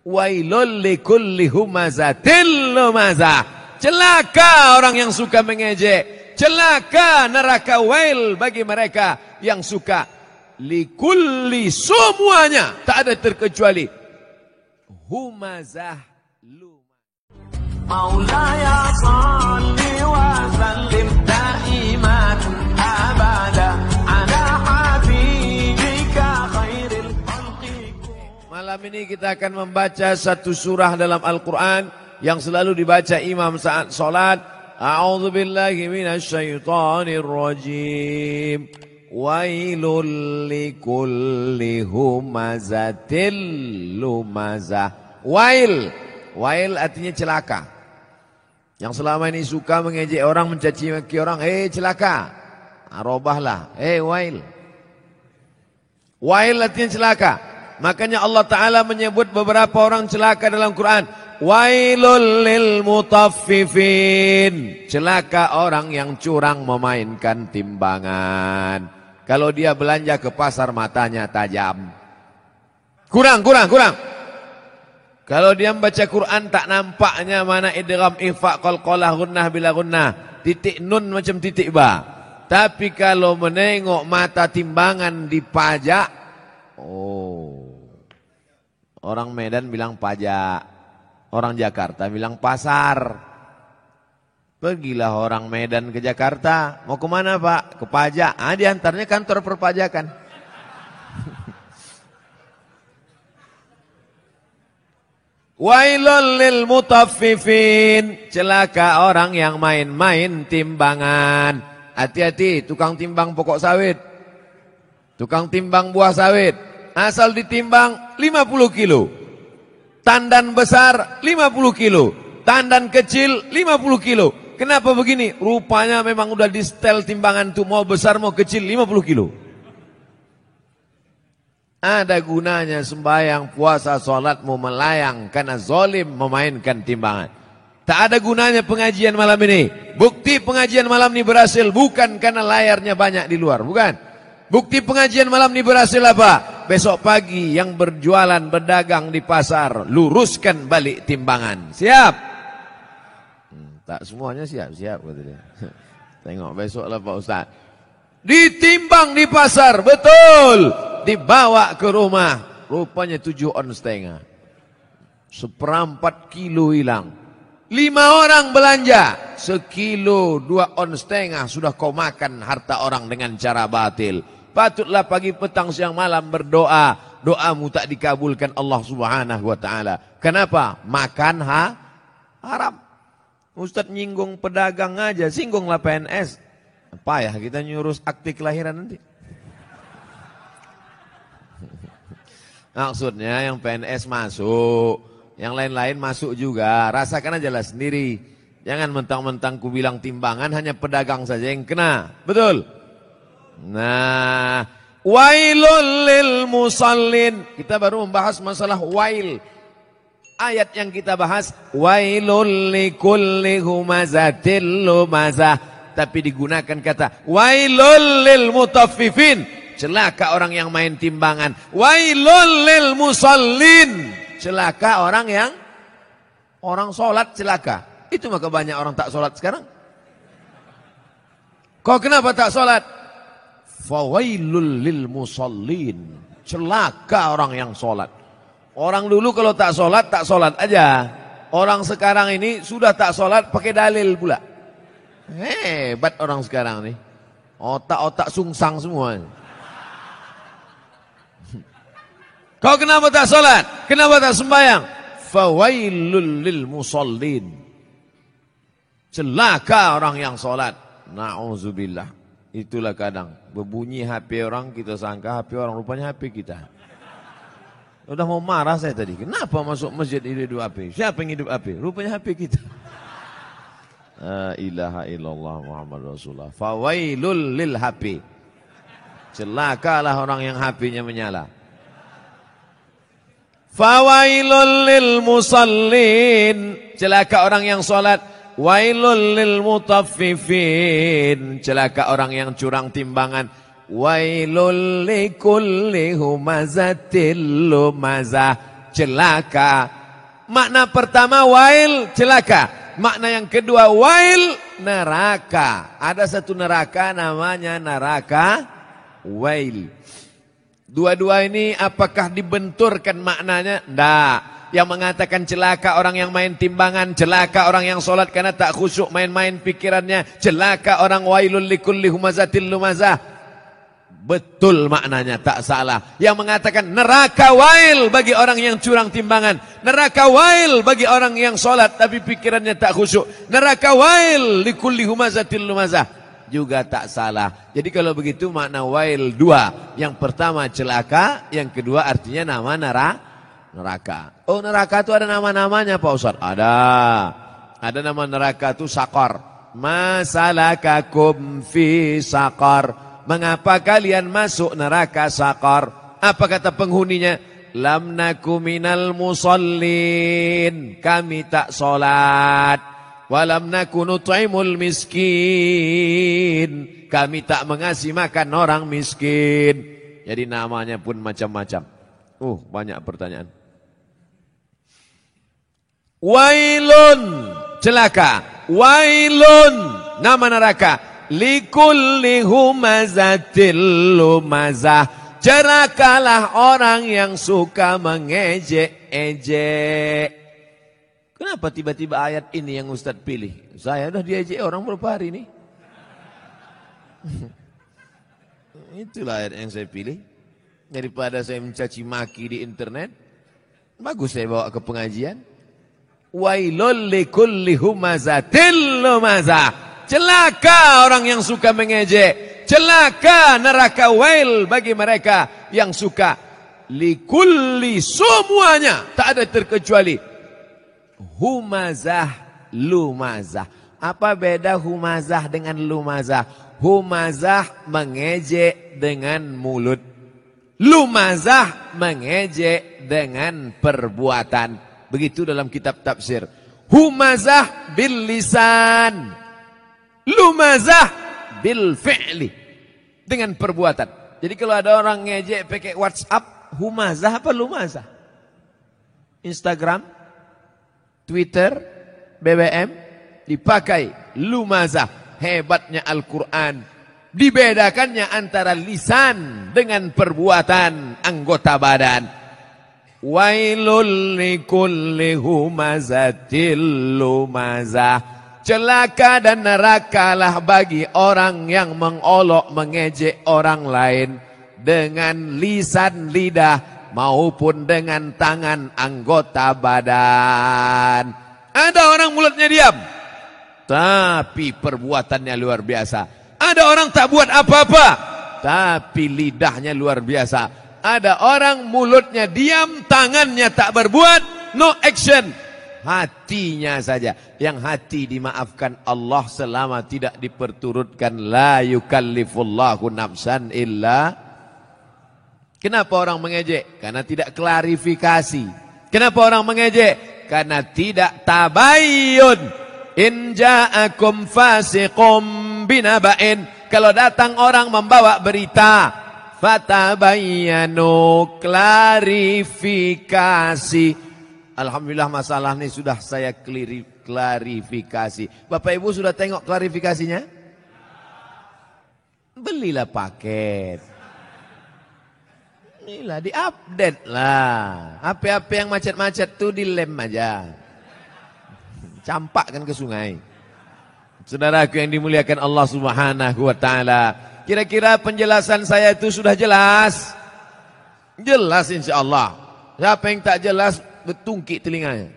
Wailul likulli humazatil lumazah. Celaka orang yang suka mengejek. Celaka neraka wail bagi mereka yang suka. Likulli, semuanya, tak ada terkecuali. Humazah lumazah. Maulaya salli wa sallim daiman abada ala habibika khairil khalqi. Malam ini kita akan membaca satu surah dalam Al-Quran yang selalu dibaca imam saat solat. A'udzu billahi minasyaitonir rajim. Wailul likulli humazatil lumazah. Wail artinya celaka. Yang selama ini suka mengejek orang, mencaci maki orang, celaka. Arobahlah, wail. Wail artinya celaka. Makanya Allah Ta'ala menyebut beberapa orang celaka dalam Quran. Wailul lil mutaffifin. Celaka orang yang curang memainkan timbangan. Kalau dia belanja ke pasar matanya tajam. Kurang. Kalau dia membaca Quran tak nampaknya mana idgham, ikhfa, qalqalah, gunnah bila gunnah. Titik nun macam titik ba. Tapi kalau menengok mata timbangan dipajak, orang Medan bilang pajak, orang Jakarta bilang pasar. Pergilah orang Medan ke Jakarta, mau kemana Pak? Ke pajak. Diantaranya kantor perpajakan. Wailul lil mutaffifin. Celaka orang yang main-main timbangan. Hati-hati tukang timbang pokok sawit, tukang timbang buah sawit. Asal ditimbang 50 kilo. Tandan besar 50 kilo. Tandan kecil 50 kilo. Kenapa begini? Rupanya memang udah di setel timbangan tuh, mau besar mau kecil 50 kilo. Ada gunanya sembahyang, puasa, sholatmu melayang karena zalim memainkan timbangan. Tak ada gunanya pengajian malam ini. Bukti pengajian malam ini berhasil bukan karena layarnya banyak di luar, bukan. Bukti pengajian malam ini berhasil apa? Besok pagi yang berjualan, berdagang di pasar, luruskan balik timbangan. Siap? Tak semuanya siap kata dia. Tengok besok lah Pak Ustaz. Ditimbang di pasar, betul. Dibawa ke rumah, rupanya 7,5 on. 1/4 kilo hilang. 5 orang belanja, 1,5 kilo 2,5 on sudah kau makan harta orang dengan cara batil. Patutlah pagi petang siang malam berdoa, doamu tak dikabulkan Allah Subhanahu wa taala. Kenapa? Makan haram. Ustaz nyinggung pedagang aja, singgunglah PNS. Payah kita nyurus akte kelahiran nanti. Maksudnya yang PNS masuk, yang lain-lain masuk juga. Rasakan aja lah sendiri. Jangan mentang-mentang ku bilang timbangan, hanya pedagang saja yang kena. Betul? Nah, wailul lil musallin. Kita baru membahas masalah wail. Ayat yang kita bahas, wailul likulli humazatil lumazah. Tapi digunakan kata, wailul lil mutaffifin. Celaka orang yang main timbangan. Wailul lil musallin. Celaka orang yang sholat celaka. Itu maka banyak orang tak sholat sekarang. Kau kenapa tak sholat? Fawailul lil musallin. Celaka orang yang sholat. Orang dulu kalau tak sholat aja. Orang sekarang ini sudah tak sholat pakai dalil pula. Hebat orang sekarang nih. Otak-otak sungsang semua. Kau kenapa tak sholat? Kenapa tak sembahyang? Fawailul lil musallin. Celaka orang yang sholat. Na'udzubillah. Itulah kadang berbunyi HP orang, kita sangka HP orang, rupanya HP kita. Udah mau marah saya tadi. Kenapa masuk masjid hidup HP? Siapa yang hidup HP? Rupanya HP kita. La ilaha illallah Muhammad Rasulullah. Fawailul lil HP. Celakalah orang yang HP-nya menyala. Fawailul lil musallin. Celaka orang yang sholat. Wailul lil mutaffifin. Celaka orang yang curang timbangan. Wailul likulli humazatil lumazah. celaka. Makna pertama wail, celaka. Makna yang kedua wail, neraka. Ada satu neraka namanya neraka wail. Dua-dua ini apakah dibenturkan maknanya? Tidak. Yang mengatakan celaka orang yang main timbangan, celaka orang yang sholat karena tak khusyuk main-main pikirannya, celaka orang wailul likulli humazatil lumazah. Betul maknanya, tak salah. Yang mengatakan neraka wail bagi orang yang curang timbangan, neraka wail bagi orang yang sholat tapi pikirannya tak khusyuk, neraka wail likulli humazatil lumazah, juga tak salah. Jadi kalau begitu makna wail dua. Yang pertama celaka, yang kedua artinya nama neraka. Oh, neraka itu ada nama-namanya Pak Ustaz? Ada nama neraka itu sakar. Masalakakum fi sakar. Mengapa kalian masuk neraka sakar? Apa kata penghuninya? Lam naku minal musallin. Kami tak solat. Walam naku nut'imul miskin. Kami tak mengasih makan orang miskin. Jadi namanya pun macam-macam. Banyak pertanyaan. Wailun, celaka. Wailun, nama neraka. Likulli humazatil lumazah. Celakalah orang yang suka mengejek-ejek. Kenapa tiba-tiba ayat ini yang Ustaz pilih? Saya udah diejek orang berapa hari ini. Itulah ayat yang saya pilih. Daripada saya mencaci maki di internet, bagus saya bawa ke pengajian. Wailul likulli humazatil lumazah. Celaka orang yang suka mengejek. Celaka neraka wail bagi mereka yang suka. Likulli, semuanya, tak ada terkecuali. Humazah, lumazah. Apa beda humazah dengan lumazah? Humazah mengejek dengan mulut. Lumazah mengejek dengan perbuatan. Begitu dalam kitab tafsir. Humazah bil lisan. Lumazah bil fi'li, dengan perbuatan. Jadi kalau ada orang ngejek pakai WhatsApp, humazah apa lumazah? Instagram, Twitter, BBM dipakai lumazah. Hebatnya Al-Quran. Dibedakannya antara lisan dengan perbuatan anggota badan. Wailul likulli humazatil lumazah. Celaka dan nerakalah bagi orang yang mengolok mengejek orang lain dengan lisan lidah maupun dengan tangan anggota badan. Ada orang mulutnya diam, tapi perbuatannya luar biasa. Ada orang tak buat apa-apa, tapi lidahnya luar biasa. Ada orang mulutnya diam, tangannya tak berbuat, no action. Hatinya saja, yang hati dimaafkan Allah selama tidak diperturutkan. La yukallifullahu nafsan illa. Kenapa orang mengejek? Karena tidak klarifikasi. Kenapa orang mengejek? Karena tidak tabayyun. In ja'akum fasiqum binaba'in. Kalau datang orang membawa berita, fatabayyanu, klarifikasi. Alhamdulillah masalah ini sudah saya klarifikasi. Bapak Ibu sudah tengok klarifikasinya? Belilah paket. Inilah diupdate lah. HP-HP yang macet-macet tuh dilem aja. Campakkan ke sungai. Saudaraku yang dimuliakan Allah Subhanahu wa taala. Kira-kira penjelasan saya itu sudah jelas? Jelas insyaallah. Siapa yang tak jelas, betungkik telinganya.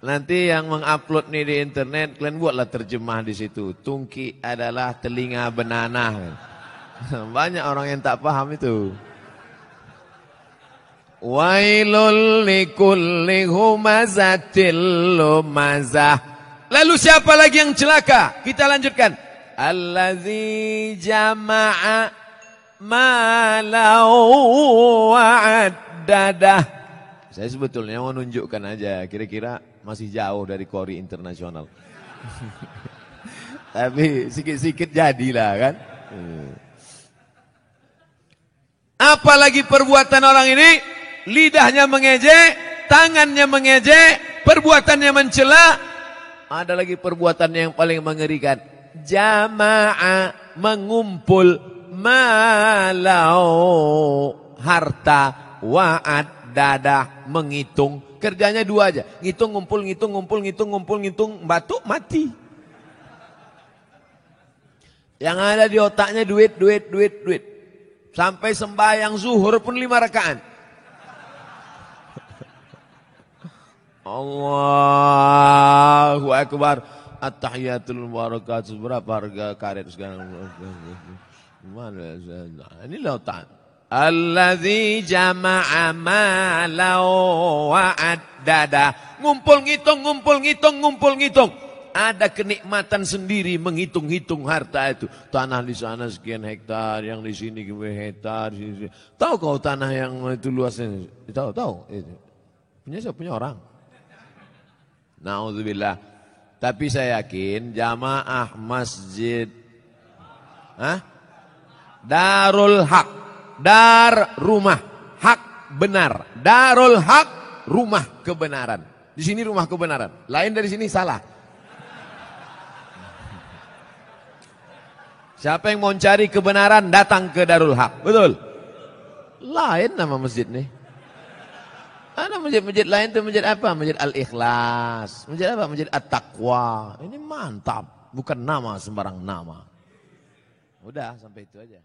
Nanti yang mengupload nih di internet, kalian buatlah terjemah di situ. Tungki adalah telinga benanah. Banyak orang yang tak paham itu. Wailul likulli humazatil lumazah. Lalu siapa lagi yang celaka? Kita lanjutkan. Allazi jama'a malau wa'addadah. Saya sebetulnya mau nunjukkan aja, kira-kira masih jauh dari Kori internasional. Tapi sikit-sikit jadilah kan. Apalagi perbuatan orang ini, lidahnya mengejek, tangannya mengejek, perbuatannya mencela. Ada lagi perbuatan yang paling mengerikan. Jama'a, mengumpul, malau, harta, wa'ad, dadah, menghitung. Kerjanya dua aja. Ngitung, ngumpul, ngitung, ngumpul, ngitung, ngumpul, ngitung. Batuk, mati. Yang ada di otaknya duit, duit, duit, duit. Sampai sembahyang zuhur pun 5 rakaat. Allahu Akbar. At-tahiyatul mubarakatuh. Berapa harga karet sekarang? Mana? Ini lautan. Allazi jama'a malau wa'addada. Ngumpul ngitung, ngumpul ngitung, ngumpul ngitung. Ada kenikmatan sendiri menghitung-hitung harta itu. Tanah di sana sekian hektar, yang di sini hektar. Tahu kau tanah yang itu luasnya? Tahu. Punya siapa? Punya orang. Na'udzubillah. Tapi saya yakin jamaah masjid Darul Haq. Dar rumah, hak benar. Darul Haq, rumah kebenaran. Di sini rumah kebenaran. Lain dari sini salah. Siapa yang mau cari kebenaran datang ke Darul Haq. Betul? Lain nama masjid nih. Ada masjid-masjid lain tuh, masjid apa? Masjid Al-Ikhlas. Masjid apa? Masjid At-Taqwa. Ini mantap. Bukan nama sembarang nama. Udah sampai itu aja.